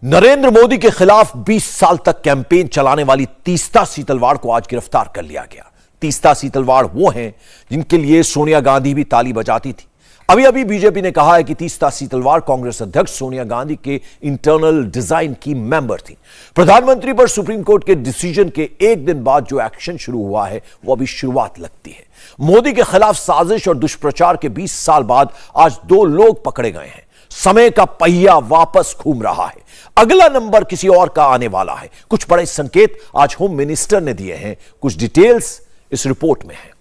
नरेंद्र मोदी के खिलाफ 20 साल तक कैंपेन चलाने वाली तीस्ता सीतलवाड़ को आज गिरफ्तार कर लिया गया। तीस्ता सीतलवाड़ वो हैं जिनके लिए सोनिया गांधी भी ताली बजाती थी। अभी अभी बीजेपी ने कहा है कि तीस्ता सीतलवाड़ कांग्रेस अध्यक्ष सोनिया गांधी के इंटरनल डिजाइन की मेंबर थी। प्रधानमंत्री पर सुप्रीम कोर्ट के डिसीजन के एक दिन बाद जो एक्शन शुरू हुआ है वो अभी शुरुआत लगती है। मोदी के खिलाफ साजिश और दुष्प्रचार के 20 साल बाद आज 2 लोग पकड़े गए हैं। समय का पहिया वापस घूम रहा है। अगला नंबर किसी और का आने वाला है। कुछ बड़े संकेत आज होम मिनिस्टर ने दिए हैं। कुछ डिटेल्स इस रिपोर्ट में है।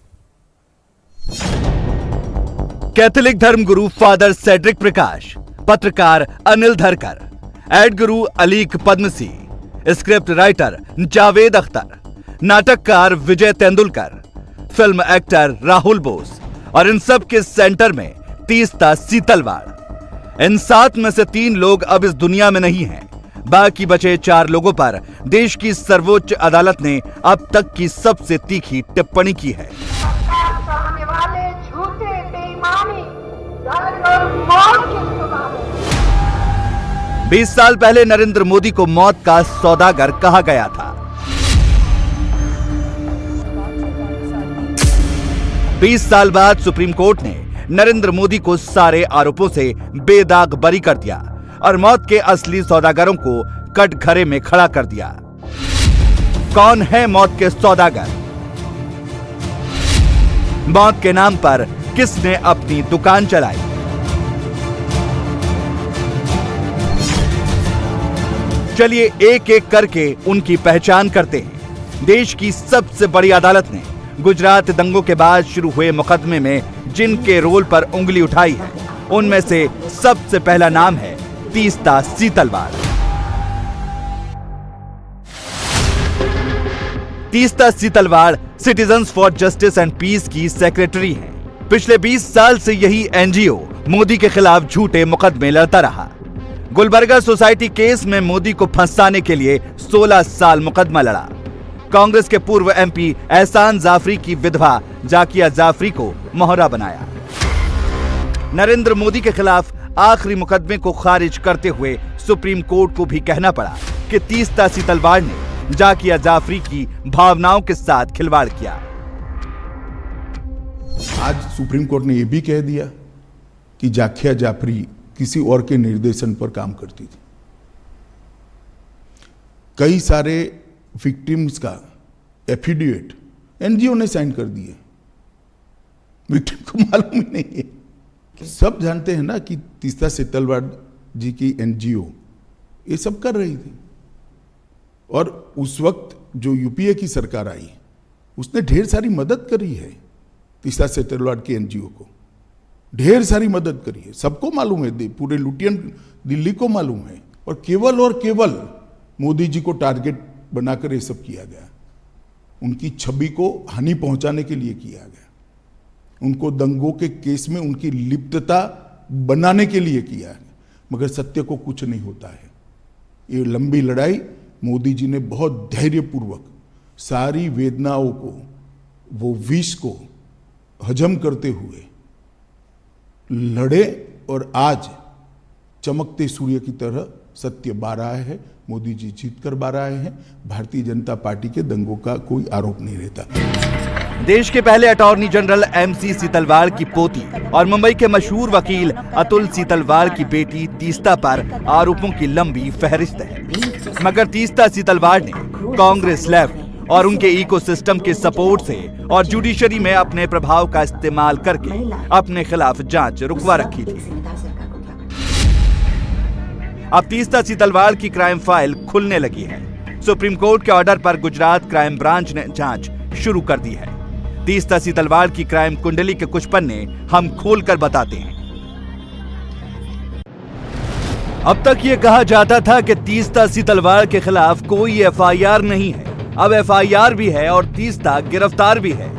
कैथोलिक धर्म गुरु फादर सेड्रिक प्रकाश, पत्रकार अनिल धरकर, एड गुरु अलीक पद्मसी, स्क्रिप्ट राइटर जावेद अख्तर, नाटककार विजय तेंदुलकर, फिल्म एक्टर राहुल बोस और इन सब के सेंटर में तीस्ता सीतलवाड़। इन 7 में से 3 लोग अब इस दुनिया में नहीं हैं। बाकी बचे 4 लोगों पर देश की सर्वोच्च अदालत ने अब तक की सबसे तीखी टिप्पणी की है। 20 साल पहले नरेंद्र मोदी को मौत का सौदागर कहा गया था। 20 साल बाद सुप्रीम कोर्ट ने नरेंद्र मोदी को सारे आरोपों से बेदाग बरी कर दिया और मौत के असली सौदागरों को कटघरे में खड़ा कर दिया। कौन है मौत के सौदागर? मौत के नाम पर किसने अपनी दुकान चलाई? चलिए एक एक करके उनकी पहचान करते हैं। देश की सबसे बड़ी अदालत ने गुजरात दंगों के बाद शुरू हुए मुकदमे में जिनके रोल पर उंगली उठाई है, उनमें से सबसे पहला नाम है तीस्ता सीतलवाड़। तीस्ता सीतलवाड़ सिटीजन्स फॉर जस्टिस एंड पीस की सेक्रेटरी हैं। पिछले 20 साल से यही एनजीओ मोदी के खिलाफ झूठे मुकदमे लड़ता रहा। गुलबर्गा सोसाइटी केस में मोदी को फंसाने के लिए 16 साल मुकदमा लड़ा। कांग्रेस के पूर्व एमपी एहसान जाफरी की विधवा जाकिया जाफरी को मोहरा बनाया। नरेंद्र मोदी के खिलाफ आखिरी मुकदमे को खारिज करते हुए सुप्रीम कोर्ट को भी कहना पड़ा कि तीस्ता सीतलवाड़ ने जाकिया जाफरी की भावनाओं के साथ खिलवाड़ किया। आज सुप्रीम कोर्ट ने यह भी कह दिया कि जाकिया जाफरी किसी और के निर्देशन पर काम करती थी। कई सारे विक्टिम्स का एफिडेविट एनजीओ ने साइन कर दिए। विक्टिम को मालूम ही नहीं है। सब जानते हैं ना कि तीस्ता सीतलवाड़ जी की एनजीओ ये सब कर रही थी और उस वक्त जो यूपीए की सरकार आई उसने ढेर सारी मदद करी है। तीस्ता सीतलवाड़ की एनजीओ को ढेर सारी मदद करी है। सबको मालूम है, पूरे लुटियन दिल्ली को मालूम है। और केवल मोदी जी को टारगेट बनाकर ये सब किया गया। उनकी छवि को हानि पहुंचाने के लिए किया गया। उनको दंगों के केस में उनकी लिप्तता बनाने के लिए किया गया। मगर सत्य को कुछ नहीं होता है। ये लंबी लड़ाई मोदी जी ने बहुत धैर्यपूर्वक सारी वेदनाओं को, वो विष को हजम करते हुए लड़े और आज चमकते सूर्य की तरह सत्य बाहर आया है। मोदी जी जीत कर बाहर आए हैं। भारतीय जनता पार्टी के दंगों का कोई आरोप नहीं रहता। देश के पहले अटॉर्नी जनरल एमसी सीतलवाड़ की पोती और मुंबई के मशहूर वकील अतुल सीतलवाड़ की बेटी तीस्ता पर आरोपों की लंबी फहरिस्त है। मगर तीस्ता सीतलवाड़ ने कांग्रेस लेफ्ट और उनके इकोसिस्टम के सपोर्ट से और जुडिशरी में अपने प्रभाव का इस्तेमाल करके अपने खिलाफ जांच रुकवा रखी थी। अब तीस्ता सीतलवाड़ की क्राइम फाइल खुलने लगी है। सुप्रीम कोर्ट के ऑर्डर पर गुजरात क्राइम ब्रांच ने जांच शुरू कर दी है। तीस्ता सीतलवाड़ की क्राइम कुंडली के कुछ पन्ने हम खोलकर बताते हैं। अब तक ये कहा जाता था कि तीस्ता सीतलवाड़ के खिलाफ कोई एफआईआर नहीं है। अब एफआईआर भी है और तीस्ता गिरफ्तार भी है।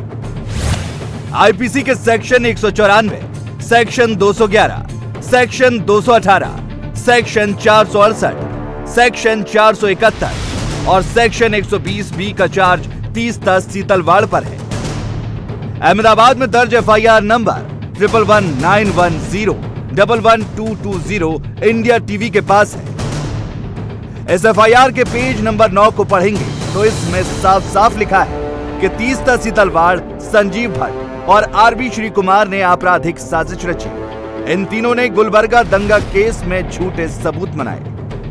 आईपीसी के section 194, section 211, section 218, section 468, section 471 और सेक्शन 120B का चार्ज तीस्ता सीतलवाड़ पर है। अहमदाबाद में दर्ज एफआईआर नंबर 111910 11220 इंडिया टीवी के पास है। इस एफआईआर के पेज नंबर 9 को पढ़ेंगे तो इसमें साफ साफ लिखा है कि तीस्ता सीतलवाड़, संजीव भट्ट और आरबी श्री कुमार ने आपराधिक साजिश रची। इन तीनों ने गुलबर्गा दंगा केस में झूठे सबूत बनाए,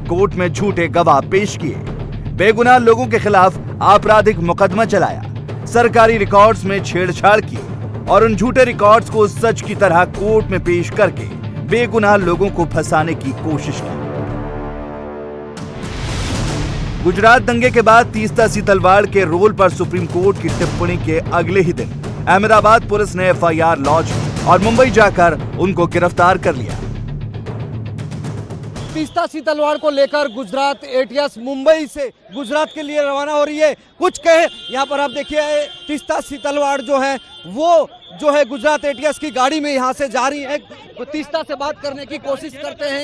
कोर्ट में झूठे गवाह पेश किए, बेगुनाह लोगों के खिलाफ आपराधिक मुकदमा चलाया, सरकारी रिकॉर्ड्स में छेड़छाड़ की और उन झूठे रिकॉर्ड्स को सच की तरह कोर्ट में पेश करके बेगुनाह लोगों को फंसाने की कोशिश की। गुजरात दंगे के बाद तीस्ता सीतलवाड़ के रोल पर सुप्रीम कोर्ट की टिप्पणी के अगले ही दिन अहमदाबाद पुलिस ने एफआईआर लॉन्च और मुंबई जाकर उनको गिरफ्तार कर लिया। तीस्ता सीतलवाड़ को लेकर गुजरात एटीएस मुंबई से गुजरात के लिए रवाना हो रही है। कुछ कहे यहाँ पर आप देखिए, तीस्ता सीतलवाड़ जो है वो जो है गुजरात एटीएस की गाड़ी में यहाँ से जा रही है। तीस्ता से बात करने की कोशिश करते हैं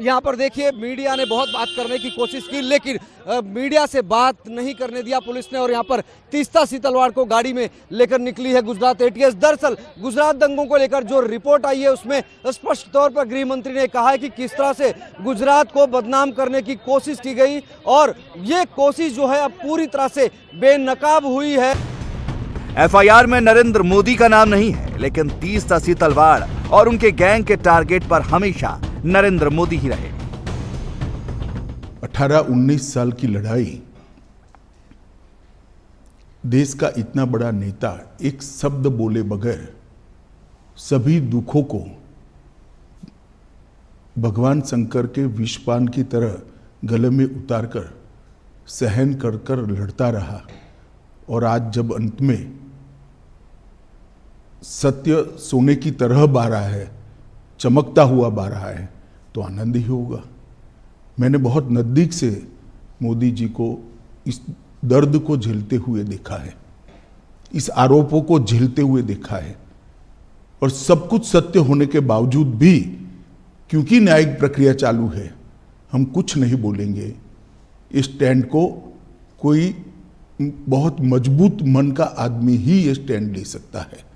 यहाँ पर देखिए मीडिया ने बहुत बात करने की कोशिश की, लेकिन मीडिया से बात नहीं करने दिया पुलिस ने और यहाँ पर तीस्ता सीतलवाड़ को गाड़ी में लेकर निकली है गुजरात एटीएस। दरअसल गुजरात दंगों को लेकर जो रिपोर्ट आई है उसमें स्पष्ट तौर पर गृह मंत्री ने कहा है कि किस तरह से गुजरात को बदनाम करने की कोशिश की गई और ये कोशिश जो है अब पूरी तरह से बेनकाब हुई है। एफआईआर में नरेंद्र मोदी का नाम नहीं है, लेकिन तीस्ता सीतलवाड़ और उनके गैंग के टारगेट पर हमेशा नरेंद्र मोदी ही रहे। 18-19 साल की लड़ाई, देश का इतना बड़ा नेता एक शब्द बोले बगैर सभी दुखों को भगवान शंकर के विषपान की तरह गले में उतारकर सहन कर कर लड़ता रहा और आज जब अंत में सत्य सोने की तरह बह रहा है, चमकता हुआ बह रहा है, तो आनंद ही होगा। मैंने बहुत नज़दीक से मोदी जी को इस दर्द को झेलते हुए देखा है, इस आरोपों को झेलते हुए देखा है और सब कुछ सत्य होने के बावजूद भी क्योंकि न्यायिक प्रक्रिया चालू है, हम कुछ नहीं बोलेंगे। इस स्टैंड को कोई बहुत मजबूत मन का आदमी ही ये स्टैंड ले सकता है।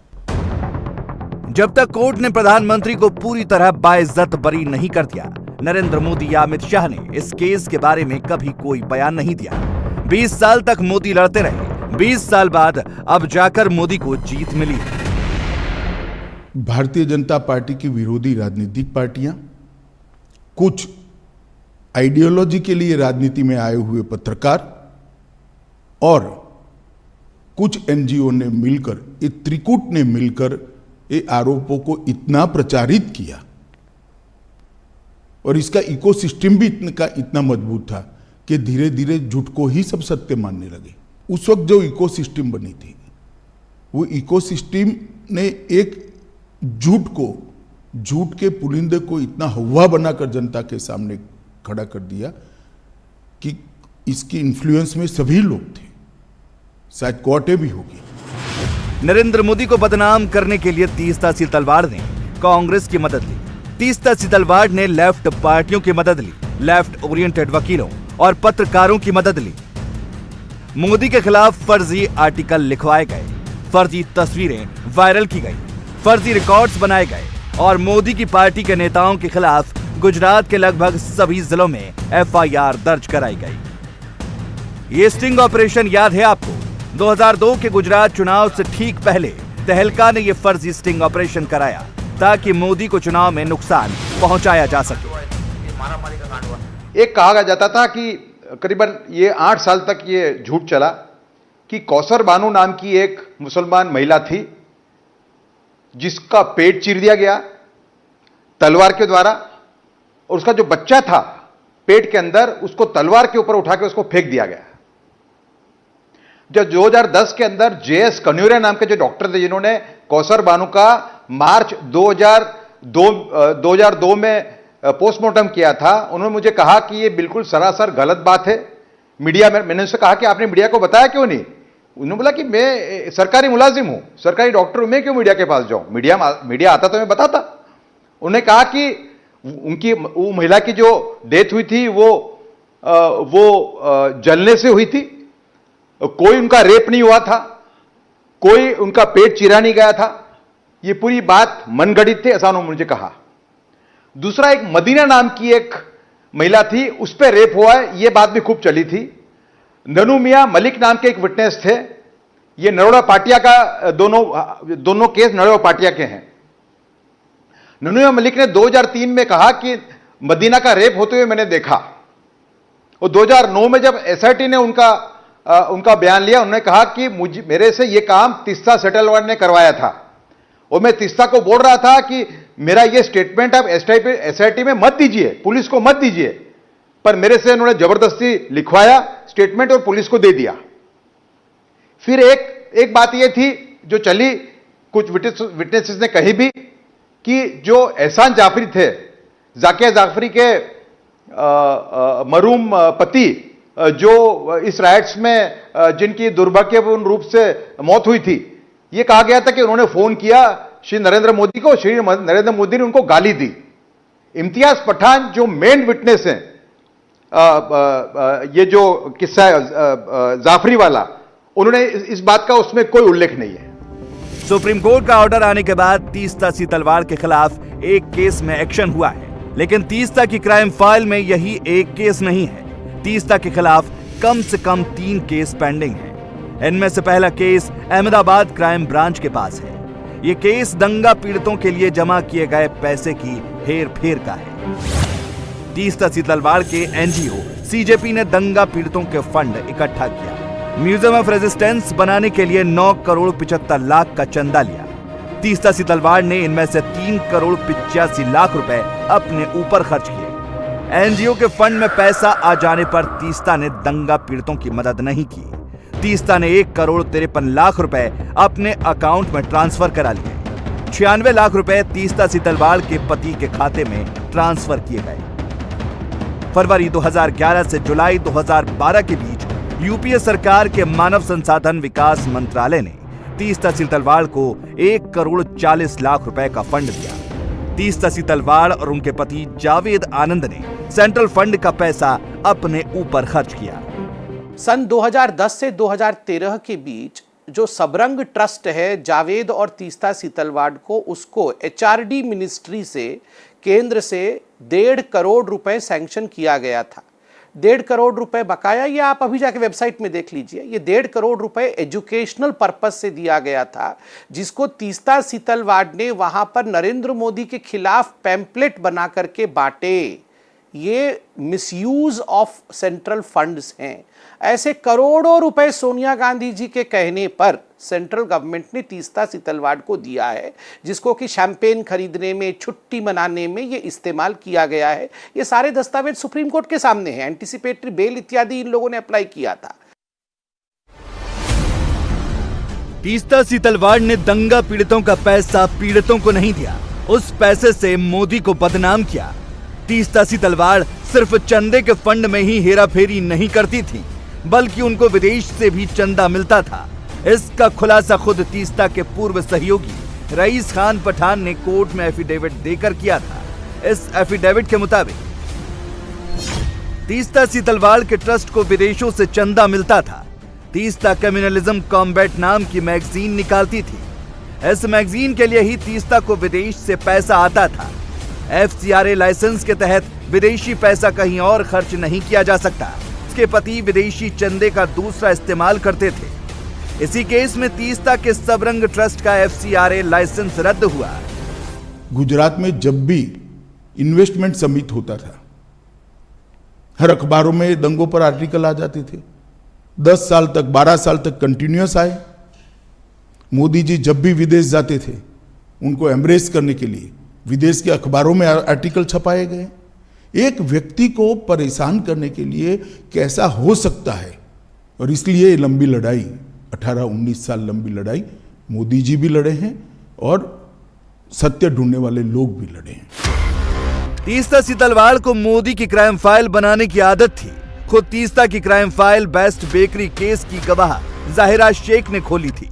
जब तक कोर्ट ने प्रधानमंत्री को पूरी तरह बाइज्जत बरी नहीं कर दिया, नरेंद्र मोदी या अमित शाह ने इस केस के बारे में कभी कोई बयान नहीं दिया। 20 साल तक मोदी लड़ते रहे, 20 साल बाद अब जाकर मोदी को जीत मिली। भारतीय जनता पार्टी की विरोधी राजनीतिक पार्टियां, कुछ आइडियोलॉजी के लिए राजनीति में आए हुए पत्रकार और कुछ एनजीओ ने मिलकर, ये त्रिकूट ने मिलकर ये आरोपों को इतना प्रचारित किया और इसका इकोसिस्टम भी इतना मजबूत था कि धीरे धीरे झूठ को ही सब सत्य मानने लगे। उस वक्त जो इकोसिस्टम बनी थी, वो इकोसिस्टम ने एक झूठ के पुलिंदे को इतना हवा बनाकर जनता के सामने खड़ा कर दिया कि इसकी इन्फ्लुएंस में सभी लोग थे, शायद कोर्टें भी होगी। नरेंद्र मोदी को बदनाम करने के लिए तीस्ता सीतलवाड़ ने कांग्रेस की मदद ली, तीस्ता सीतलवाड़ ने लेफ्ट पार्टियों की मदद ली, लेफ्ट ओरिएंटेड वकीलों और पत्रकारों की मदद ली। मोदी के खिलाफ फर्जी आर्टिकल लिखवाए गए, फर्जी तस्वीरें वायरल की गई, फर्जी रिकॉर्ड्स बनाए गए और मोदी की पार्टी के नेताओं के खिलाफ गुजरात के लगभग सभी जिलों में एफआईआर दर्ज कराई गई। ये स्टिंग ऑपरेशन याद है आपको? 2002 के गुजरात चुनाव से ठीक पहले तहलका ने यह फर्जी स्टिंग ऑपरेशन कराया ताकि मोदी को चुनाव में नुकसान पहुंचाया जा सके। एक कहा जाता था कि करीबन ये 8 साल तक ये झूठ चला कि कौसर बानू नाम की एक मुसलमान महिला थी जिसका पेट चीर दिया गया तलवार के द्वारा और उसका जो बच्चा था पेट के अंदर उसको तलवार के ऊपर उठा के उसको फेंक दिया गया। जब 2010 के अंदर जेएस कन्यूरे नाम के जो डॉक्टर थे जिन्होंने कौसर बानू का मार्च 2002 में पोस्टमार्टम किया था, उन्होंने मुझे कहा कि ये बिल्कुल सरासर गलत बात है। मीडिया में मैंने उससे कहा कि आपने मीडिया को बताया क्यों नहीं? उन्होंने बोला कि मैं सरकारी मुलाजिम हूं, सरकारी डॉक्टर हूं, मैं क्यों मीडिया के पास जाऊं? मीडिया आता तो मैं बताता। उन्होंने कहा कि उनकी वो महिला की जो डेथ हुई थी वो जलने से हुई थी, कोई उनका रेप नहीं हुआ था, कोई उनका पेट चीरा नहीं गया था, ये पूरी बात मनगढ़ंत थी, ऐसा उन्होंने मुझे कहा। दूसरा, एक मदीना नाम की एक महिला थी, उस पर रेप हुआ है, यह बात भी खूब चली थी। ननू मियां मलिक नाम के एक विटनेस थे। ये नरोड़ा पाटिया का दोनों केस नरोड़ा पाटिया के हैं। ननू मियां मलिक ने 2003 में कहा कि मदीना का रेप होते हुए मैंने देखा। और 2009 में जब एसआईटी ने उनका बयान लिया, उन्होंने कहा कि मेरे से यह काम तीस्ता सेटलवाड ने करवाया था और मैं तीस्ता को बोल रहा था कि मेरा यह स्टेटमेंट आप एसआईटी में मत दीजिए, पुलिस को मत दीजिए। पर मेरे से उन्होंने जबरदस्ती लिखवाया स्टेटमेंट और पुलिस को दे दिया। फिर एक बात यह थी जो चली, कुछ विटनेसेस ने कही भी, कि जो एहसान जाफरी थे, जाकिया जाफरी के मरूम पति, जो इस राइट्स में जिनकी दुर्भाग्यपूर्ण रूप से मौत हुई थी, यह कहा गया था कि उन्होंने फोन किया श्री नरेंद्र मोदी को, श्री नरेंद्र मोदी ने उनको गाली दी। इम्तियाज पठान जो मेन विटनेस हैं, ये जो किस्सा है जाफरी वाला, उन्होंने इस बात का उसमें कोई उल्लेख नहीं है। सुप्रीम कोर्ट का ऑर्डर आने के बाद तीस्ता सीतलवाड़ के खिलाफ एक केस में एक्शन हुआ है, लेकिन तीस्ता की क्राइम फाइल में यही एक केस नहीं है। तीस्ता के खिलाफ कम से कम 3 केस पेंडिंग हैं। इनमें से पहला केस अहमदाबाद क्राइम ब्रांच के पास है। ये केस दंगा पीड़ितों के लिए जमा किए गए पैसे की हेर फेर का है। तीस्ता सीतलवाड़ के एनजीओ सीजेपी ने दंगा पीड़ितों के फंड इकट्ठा किया। म्यूजियम ऑफ रेजिस्टेंस बनाने के लिए 9 करोड़ 75 लाख का चंदा लिया। तीस्ता सीतलवाड़ ने इनमें से 3 करोड़ 85 लाख रुपए अपने ऊपर खर्च किए। एनजीओ के फंड में पैसा आ जाने पर तीस्ता ने दंगा पीड़ितों की मदद नहीं की। तीस्ता ने 1 करोड़ 53 लाख रुपए अपने अकाउंट में ट्रांसफर करा लिए। 96 लाख रुपए तीस्ता सीतलवाड़ के पति के खाते में ट्रांसफर किए गए। फरवरी 2011 से जुलाई 2012 के बीच यूपीए सरकार के मानव संसाधन विकास मंत्रालय ने तीस्ता सीतलवाड़ को 1 करोड़ 40 लाख रुपए का फंड दिया। तीस्ता सीतलवाड़ और उनके पति जावेद आनंद ने सेंट्रल फंड का पैसा अपने ऊपर खर्च किया। सन 2010 से 2013 के बीच जो सबरंग ट्रस्ट है जावेद और तीस्ता सीतलवाड़ को, उसको एचआरडी मिनिस्ट्री से, केंद्र से 1.5 करोड़ रुपए सैंक्शन किया गया था। 1.5 करोड़ रुपए बकाया, ये आप अभी जाके वेबसाइट में देख लीजिए। ये 1.5 करोड़ रुपए एजुकेशनल पर्पस से दिया गया था, जिसको तीस्ता सीतलवाड़ ने वहां पर नरेंद्र मोदी के खिलाफ पैम्पलेट बना करके बांटे। ये मिसयूज ऑफ सेंट्रल फंड्स हैं। ऐसे करोड़ों रुपए सोनिया गांधी जी के कहने पर सेंट्रल गवर्नमेंट ने तीस्ता सीतलवाड़ को दिया है, जिसको कि शैंपेन खरीदने में, छुट्टी मनाने में ये इस्तेमाल किया गया है। ये सारे दस्तावेज सुप्रीम कोर्ट के सामने हैं। एंटीसिपेटरी बेल इत्यादि इन लोगों ने अप्लाई किया था। तीस्ता सीतलवाड़ ने दंगा पीड़ितों का पैसा पीड़ितों को नहीं दिया, उस पैसे से मोदी को बदनाम किया। तीस्ता सीतलवाड़ सिर्फ चंदे के फंड में ही हेराफेरी नहीं करती थी, बल्कि उनको विदेश से भी चंदा मिलता था। इसका खुलासा खुद तीस्ता के पूर्व सहयोगी रईस खान पठान ने कोर्ट में एफिडेविट देकर किया था। इस एफिडेविट के मुताबिक तीस्ता सीतलवाड़ के ट्रस्ट को विदेशों से चंदा मिलता था। तीस्ता कम्युनलिज्म कॉम्बैट नाम की मैगजीन निकालती थी। इस मैगजीन के लिए ही तीस्ता को विदेश से पैसा आता था। एफसीआरए लाइसेंस के तहत विदेशी पैसा कहीं और खर्च नहीं किया जा सकता। उसके पति विदेशी चंदे का दूसरा इस्तेमाल करते थे। इसी केस में तीस्ता के सबरंग ट्रस्ट का एफसीआरए लाइसेंस रद्द हुआ। गुजरात में जब भी इन्वेस्टमेंट समिट होता था, हर अखबारों में दंगों पर आर्टिकल आ जाते थे। 10 साल तक, 12 साल तक कंटिन्यूअस आए। मोदी जी जब भी विदेश जाते थे, उनको एम्ब्रेस करने के लिए विदेश के अखबारों में आर्टिकल छपाए गए। एक व्यक्ति को परेशान करने के लिए कैसा हो सकता है, और इसलिए ये लंबी लड़ाई, 18-19 साल लंबी लड़ाई मोदी जी भी लड़े हैं और सत्य ढूंढने वाले लोग भी लड़े हैं। तीस्ता सीतलवाड़ को मोदी की क्राइम फाइल बनाने की आदत थी। खुद तीस्ता की crime file best bakery case की गवाह जाहिरा शेख ने खोली थी।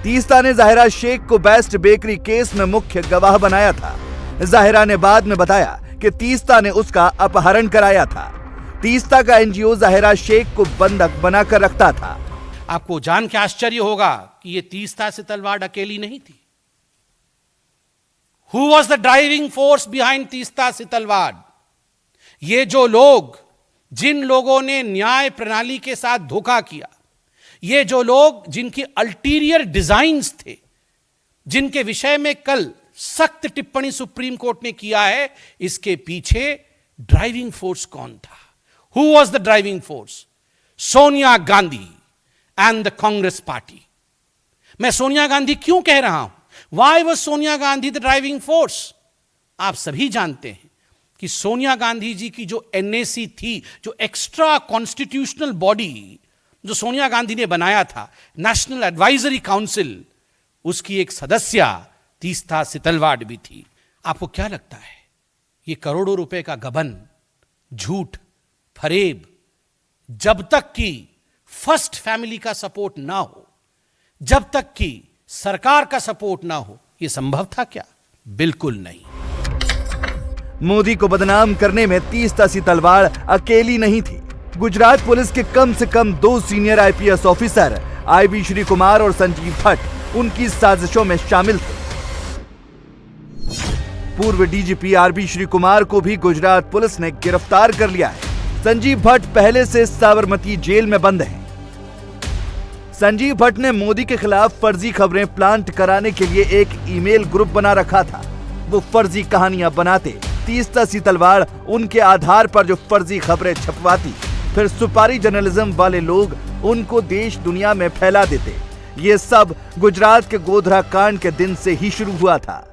तीस्ता ने जाहिरा शेख को बेस्ट बेकरी केस में मुख्य गवाह बनाया था। जाहिरा ने बाद में बताया कि तीस्ता ने उसका अपहरण कराया था। तीस्ता का एनजीओ जाहिरा शेख को बंधक बनाकर रखता था। आपको जान के आश्चर्य होगा कि ये तीस्ता सीतलवाड़ अकेली नहीं थी। Who was the driving force behind Teesta Setalvad? ये जो लोग, जिन लोगों ने न्याय प्रणाली के साथ धोखा किया, ये जो लोग जिनकी अल्टीरियर डिजाइन्स थे, जिनके विषय में कल सख्त टिप्पणी सुप्रीम कोर्ट ने किया है, इसके पीछे ड्राइविंग फोर्स कौन था? Who was the driving force? Sonia Gandhi and the Congress party. मैं सोनिया गांधी क्यों कह रहा हूं? Why was Sonia Gandhi the driving force? आप सभी जानते हैं कि सोनिया गांधी जी की जो एनएसी थी, जो एक्स्ट्रा कॉन्स्टिट्यूशनल बॉडी जो सोनिया गांधी ने बनाया था, नेशनल एडवाइजरी काउंसिल, उसकी एक सदस्य तीस्ता सितलवाड़ भी थी। आपको क्या लगता है ये करोड़ों रुपए का गबन, झूठ, फरेब, जब तक कि फर्स्ट फैमिली का सपोर्ट ना हो, जब तक कि सरकार का सपोर्ट ना हो, यह संभव था क्या? बिल्कुल नहीं। मोदी को बदनाम करने में तीस्ता सितलवाड़ अकेली नहीं थी। गुजरात पुलिस के कम से कम 2 senior IPS officer IB Shri Kumar और संजीव भट्ट उनकी साजिशों में शामिल थे। पूर्व डीजीपी आरबी श्री कुमार को भी गुजरात पुलिस ने गिरफ्तार कर लिया है। संजीव भट्ट पहले से साबरमती जेल में बंद हैं। संजीव भट्ट ने मोदी के खिलाफ फर्जी खबरें प्लांट कराने के लिए एक ईमेल ग्रुप बना रखा था। वो फर्जी कहानियां बनाते, तीस्ता सितलवाड़ उनके आधार पर जो फर्जी खबरें छपवाती, फिर सुपारी जर्नलिज्म वाले लोग उनको देश दुनिया में फैला देते। ये सब गुजरात के गोधरा कांड के दिन से ही शुरू हुआ था।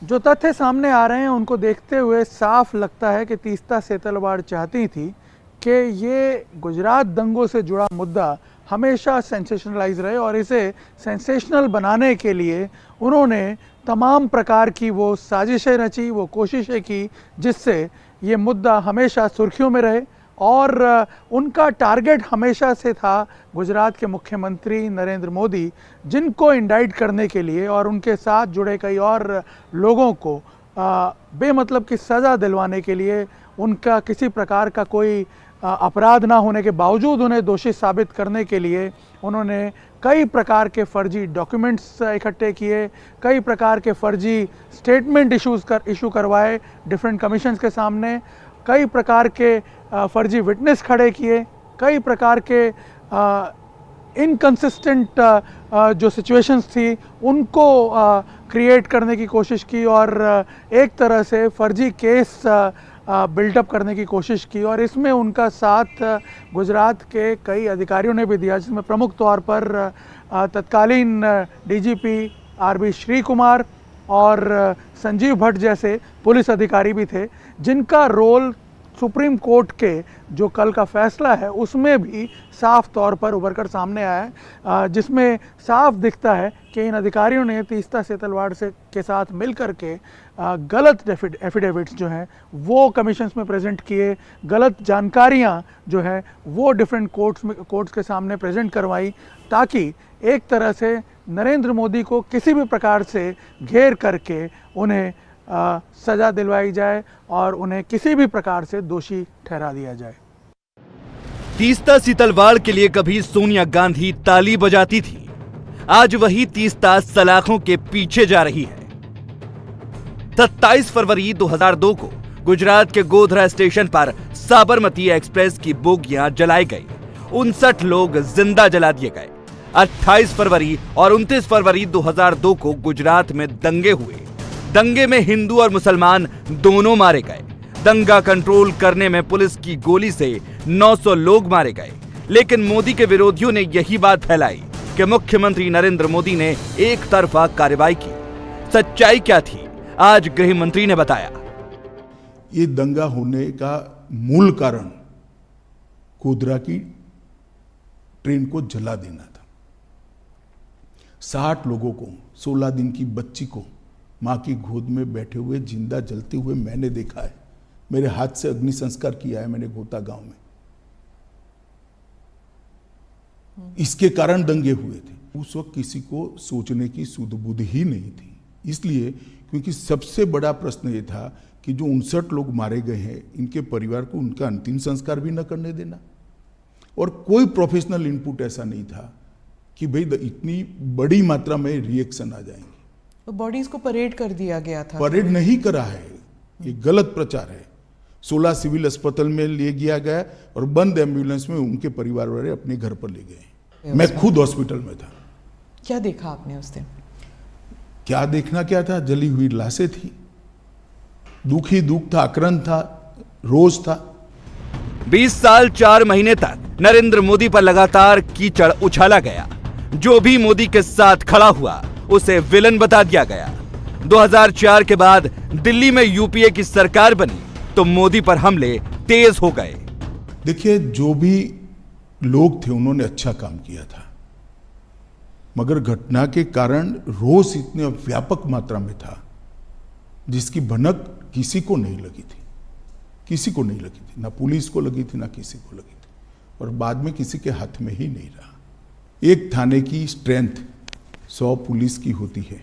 जो तथ्य सामने आ रहे हैं उनको देखते हुए साफ लगता है कि तीस्ता सितलवाड़ चाहती थी कि ये गुजरात दंगों से जुड़ा मुद्दा हमेशा सेंसेशनलाइज रहे और इसे सेंसेशनल बनाने के लिए उन्होंने तमाम प्रकार की वो साजिशें रची, वो कोशिशें की जिससे ये मुद्दा हमेशा सुर्खियों में रहे। और उनका टारगेट हमेशा से था गुजरात के मुख्यमंत्री नरेंद्र मोदी, जिनको इंडाइट करने के लिए और उनके साथ जुड़े कई और लोगों को बेमतलब की सज़ा दिलवाने के लिए, उनका किसी प्रकार का कोई अपराध ना होने के बावजूद उन्हें दोषी साबित करने के लिए उन्होंने कई प्रकार के फर्जी डॉक्यूमेंट्स इकट्ठे किए, कई प्रकार के फर्जी स्टेटमेंट इशू करवाए डिफरेंट कमीशंस के सामने, कई प्रकार के फर्जी विटनेस खड़े किए, कई प्रकार के इनकंसिस्टेंट जो सिचुएशंस थी उनको क्रिएट करने की कोशिश की और एक तरह से फर्जी केस बिल्डअप करने की कोशिश की। और इसमें उनका साथ गुजरात के कई अधिकारियों ने भी दिया, जिसमें प्रमुख तौर पर तत्कालीन डीजीपी आरबी श्री कुमार और संजीव भट्ट जैसे पुलिस अधिकारी भी थे, जिनका रोल सुप्रीम कोर्ट के जो कल का फैसला है उसमें भी साफ तौर पर उभर कर सामने आया है, जिसमें साफ दिखता है कि इन अधिकारियों ने तीस्ता सितलवाड़ से के साथ मिलकर के गलत एफिडेविट्स जो हैं वो कमीशंस में प्रेजेंट किए, गलत जानकारियां जो है वो डिफरेंट कोर्ट्स के सामने प्रेजेंट करवाई, ताकि एक तरह से नरेंद्र मोदी को किसी भी प्रकार से घेर करके उन्हें सजा दिलवाई जाए और उन्हें किसी भी प्रकार से दोषी ठहरा दिया जाए। तीस्ता सितलवाड़ के लिए कभी सोनिया गांधी ताली बजाती थी, आज वही तीस्ता सलाखों के पीछे जा रही है। 27 फरवरी 2002 को गुजरात के गोधरा स्टेशन पर साबरमती एक्सप्रेस की बोगियां जलाई गई, 59 लोग जिंदा जला दिए गए। 28 फरवरी और 29 फरवरी 2002 को गुजरात में दंगे हुए। दंगे में हिंदू और मुसलमान दोनों मारे गए। दंगा कंट्रोल करने में पुलिस की गोली से 900 लोग मारे गए। लेकिन मोदी के विरोधियों ने यही बात फैलाई कि मुख्यमंत्री नरेंद्र मोदी ने एक तरफा कार्रवाई की। सच्चाई क्या थी, आज गृह मंत्री ने बताया। ये दंगा होने का मूल कारण गोधरा की ट्रेन को जला देना था। 60 लोगों को, 16 दिन की बच्ची को मां की गोद में बैठे हुए जिंदा जलते हुए मैंने देखा है। मेरे हाथ से अग्नि संस्कार किया है मैंने गोता गांव में। इसके कारण दंगे हुए थे। उस वक्त किसी को सोचने की सुध बुध ही नहीं थी, इसलिए क्योंकि सबसे बड़ा प्रश्न ये था कि जो 59 लोग मारे गए हैं, इनके परिवार को उनका अंतिम संस्कार भी न करने देना। और कोई प्रोफेशनल इनपुट ऐसा नहीं था कि भाई इतनी बड़ी मात्रा में रिएक्शन आ जाएंगे। तो बॉडीज को परेड कर दिया गया था। परेड नहीं करा है, ये गलत प्रचार है। 16 सिविल अस्पताल में ले गया गया और बंद एम्बुलेंस में उनके परिवार वाले अपने घर पर ले गए। मैं खुद हॉस्पिटल में था। क्या देखा आपने उस दिन? क्या देखना क्या था, जली हुई लाशें थी, दुख ही दुख था, आक्रांत था, रोज था। 20 साल 4 महीने तक नरेंद्र मोदी पर लगातार कीचड़ उछाला गया। जो भी मोदी के साथ खड़ा हुआ उसे विलन बता दिया गया। 2004 के बाद दिल्ली में यूपीए की सरकार बनी तो मोदी पर हमले तेज हो गए। देखिए, जो भी लोग थे उन्होंने अच्छा काम किया था, मगर घटना के कारण रोष इतने व्यापक मात्रा में था जिसकी भनक किसी को नहीं लगी थी, किसी को नहीं लगी थी, ना पुलिस को लगी थी ना किसी को लगी थी, और बाद में किसी के हाथ में ही नहीं रहा। एक थाने की स्ट्रेंथ 100 पुलिस की होती है,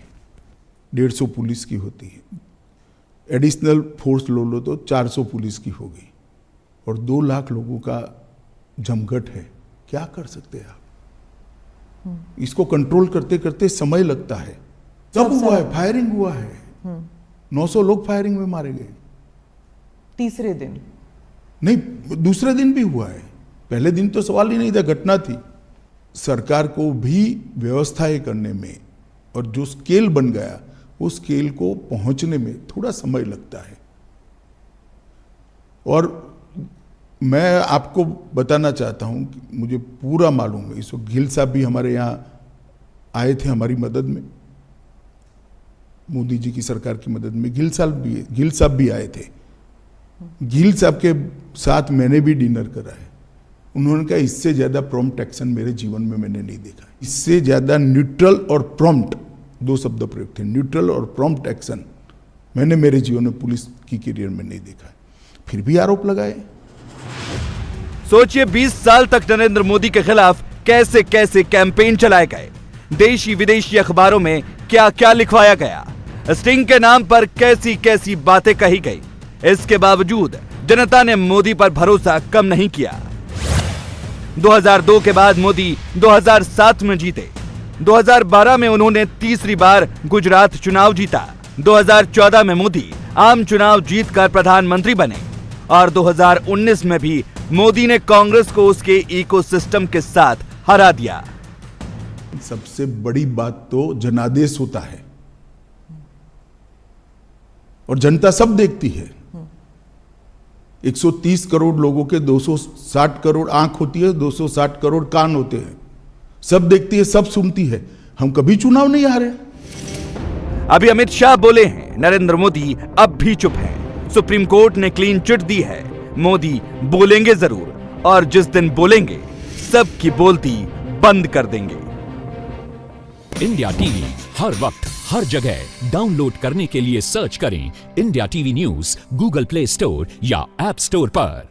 150 पुलिस की होती है, एडिशनल फोर्स लो तो 400 पुलिस की हो गई, और 2 लाख लोगों का जमघट है। क्या कर सकते हैं आप? इसको कंट्रोल करते करते समय लगता है। सब हुआ है, फायरिंग हुआ है, 900 लोग फायरिंग में मारे गए। तीसरे दिन नहीं, दूसरे दिन भी हुआ है, पहले दिन तो सवाल ही नहीं था, घटना थी। सरकार को भी व्यवस्थाएं करने में और जो स्केल बन गया उस स्केल को पहुंचने में थोड़ा समय लगता है। और मैं आपको बताना चाहता हूं कि मुझे पूरा मालूम है, इस वक्त गिल साहब भी हमारे यहाँ आए थे हमारी मदद में, मोदी जी की सरकार की मदद में। गिल साहब भी आए थे। गिल साहब के साथ मैंने भी डिनर करा है। उन्होंने कहा इससे ज्यादा प्रॉम्प्ट एक्शन मेरे जीवन में मैंने नहीं देखा। इससे ज्यादा न्यूट्रल और प्रॉम्प्ट, 2 शब्द प्रयोग थे, न्यूट्रल और प्रॉम्प्ट एक्शन मैंने मेरे जीवन में पुलिस की करियर में नहीं देखा। फिर भी आरोप लगाए। सोचिए 20 साल तक नरेंद्र मोदी के खिलाफ कैसे कैसे कैंपेन चलाए गए, देशी विदेशी अखबारों में क्या क्या लिखवाया गया, स्टिंग के नाम पर कैसी कैसी बातें कही गई। इसके बावजूद जनता ने मोदी पर भरोसा कम नहीं किया। 2002 के बाद मोदी 2007 में जीते। 2012 में उन्होंने तीसरी बार गुजरात चुनाव जीता। 2014 में मोदी आम चुनाव जीतकर प्रधानमंत्री बने और 2019 में भी मोदी ने कांग्रेस को उसके इकोसिस्टम के साथ हरा दिया। सबसे बड़ी बात तो जनादेश होता है और जनता सब देखती है। 130 करोड़ लोगों के 260 करोड़ आंख होती है, 260 करोड़ कान होते हैं। सब देखती है, सब सुनती है। हम कभी चुनाव नहीं हारे। अभी अमित शाह बोले हैं नरेंद्र मोदी अब भी चुप हैं। सुप्रीम कोर्ट ने क्लीन चिट दी है, मोदी बोलेंगे जरूर और जिस दिन बोलेंगे सबकी बोलती बंद कर देंगे। इंडिया टीवी हर वक्त हर जगह डाउनलोड करने के लिए सर्च करें India TV news Google play store या ऐप स्टोर पर।